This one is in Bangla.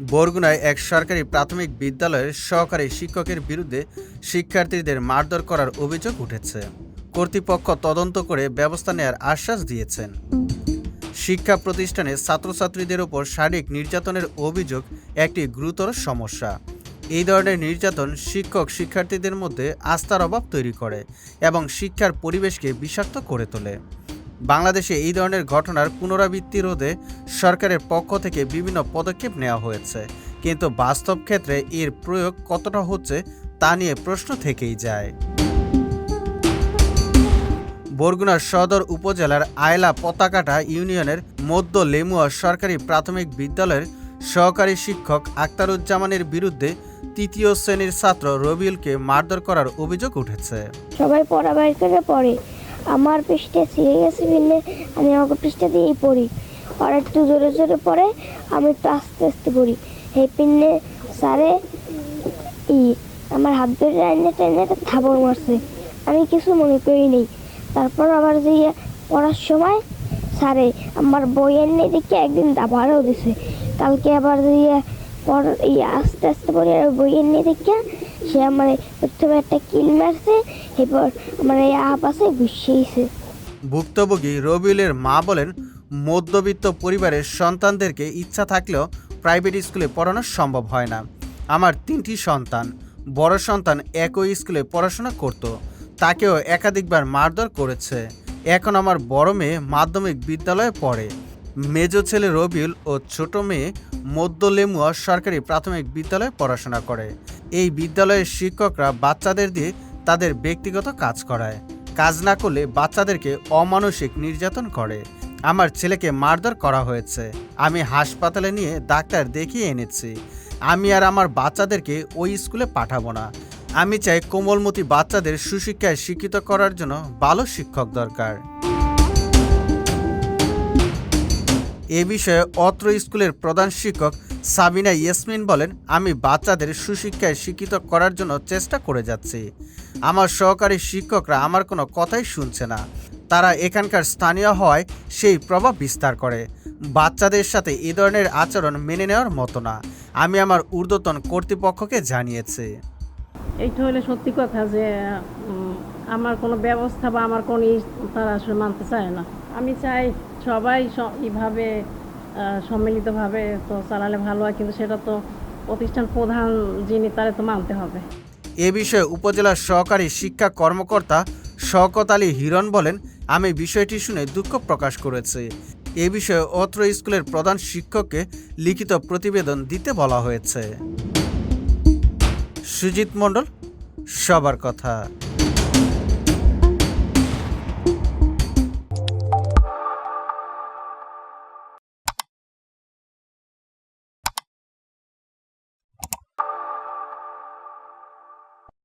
বরগুনায় এক সরকারি প্রাথমিক বিদ্যালয়ের সহকারী শিক্ষকের বিরুদ্ধে শিক্ষার্থীদের মারধর করার অভিযোগ উঠেছে। কর্তৃপক্ষ তদন্ত করে ব্যবস্থা নেওয়ার আশ্বাস দিয়েছেন। শিক্ষা প্রতিষ্ঠানে ছাত্রছাত্রীদের ওপর শারীরিক নির্যাতনের অভিযোগ একটি গুরুতর সমস্যা। এই ধরনের নির্যাতন শিক্ষক শিক্ষার্থীদের মধ্যে আস্থার অভাব তৈরি করে এবং শিক্ষার পরিবেশকে বিষাক্ত করে তোলে। বাংলাদেশে এই ধরনের ঘটনার পুনরাবৃত্তি রোধে সরকারের পক্ষ থেকে বিভিন্ন পদক্ষেপ নেওয়া হয়েছে, কিন্তু বাস্তব ক্ষেত্রে এর প্রয়োগ কতটা হচ্ছে তা নিয়ে প্রশ্ন থেকেই যায়। বরগুনার সদর উপজেলার আয়লা পতাকাটা ইউনিয়নের মধ্য লেমুয়া সরকারি প্রাথমিক বিদ্যালয়ের সহকারী শিক্ষক আক্তারুজ্জামানের বিরুদ্ধে তৃতীয় শ্রেণীর ছাত্র রবিউলকে মারধর করার অভিযোগ উঠেছে। সবাই পড়া বাইর করে পড়ে, আমার পৃষ্ঠে ছিঁড়ে গেছে, বিনলে আমি আমাকে পৃষ্ঠে দিয়েই পড়ি। আর একটু জোরে জোরে পড়ে, আমি একটু আস্তে আস্তে পড়ি। এই পিনে স্যারে আমার হাত ধরে টাইনে একটা থাবড় মারছে, আমি কিছু মনে করি নেই। তারপর আবার যে পড়ার সময় স্যারে আমার বইয়ের নেই দেখে একদিন দাবারও দিছে। কালকে আবার যে আস্তে আস্তে পড়ে বইয়ের নেই দেখে সে আমার প্রথমে একটা কিল মারছে, এরপর আমার এই আপাশে ঘুষিয়েছে। ভুক্তভোগী রবিউলের মা বলেন, মধ্যবিত্ত পরিবারের সন্তানদেরকে ইচ্ছা থাকলেও প্রাইভেট স্কুলে পড়ানো সম্ভব হয় না। আমার 3টি সন্তান, বড় সন্তান একই স্কুলে পড়াশোনা করত, তাকেও একাধিকবার মারধর করেছে। এখন আমার বড় মেয়ে মাধ্যমিক বিদ্যালয়ে পড়ে। মেজো ছেলে রবিউল ও ছোট মেয়ে মধ্য লেমুয়া সরকারি প্রাথমিক বিদ্যালয়ে পড়াশোনা করে। এই বিদ্যালয়ের শিক্ষকরা বাচ্চাদের দিয়ে তাদের ব্যক্তিগত কাজ করায়। কাজ না করলে বাচ্চাদেরকে অমানসিক নির্যাতন করে। আমার ছেলেকে মারধর করা হয়েছে। আমি হাসপাতালে নিয়ে ডাক্তার দেখিয়ে এনেছি। আমি আর আমার বাচ্চাদেরকে ওই স্কুলে পাঠাবো না। আমি চাই কোমলমতি বাচ্চাদের সুশিক্ষায় শিক্ষিত করার জন্য ভালো শিক্ষক দরকার। এ বিষয়ে অত্র স্কুলের প্রধান শিক্ষক সাবিনা ইয়াসমিন বলেন, আমি বাচ্চাদের সুশিক্ষায় শিক্ষিত করার জন্য চেষ্টা করে যাচ্ছি। আমার সহকারী শিক্ষকরা আমার কোনো কথাই শুনছে না। তারা এখানকার স্থানীয় হওয়ায় সেই প্রভাব বিস্তার করে। বাচ্চাদের সাথে এ ধরনের আচরণ মেনে নেওয়ার মতো না। আমি আমার ঊর্ধ্বতন কর্তৃপক্ষকে জানিয়েছি। এইটা হলে সত্যি কথা যে আমার কোনো ব্যবস্থা বা আমার কোনো তারা আসলে মানতে চায় না। আমি চাই সবাই এইভাবে সম্মিলিতভাবে তো চালালে ভালো হয়, কিন্তু সেটা তো প্রতিষ্ঠান প্রধান যিনি তারা তো মানতে হবে। এ বিষয়ে উপজেলার সহকারী শিক্ষা কর্মকর্তা শওকত আলী হিরণ বলেন, আমি বিষয়টি শুনে দুঃখ প্রকাশ করেছি। এ বিষয়ে অত্র স্কুলের প্রধান শিক্ষককে লিখিত প্রতিবেদন দিতে বলা হয়েছে। সুজিত মণ্ডল, সবার কথা।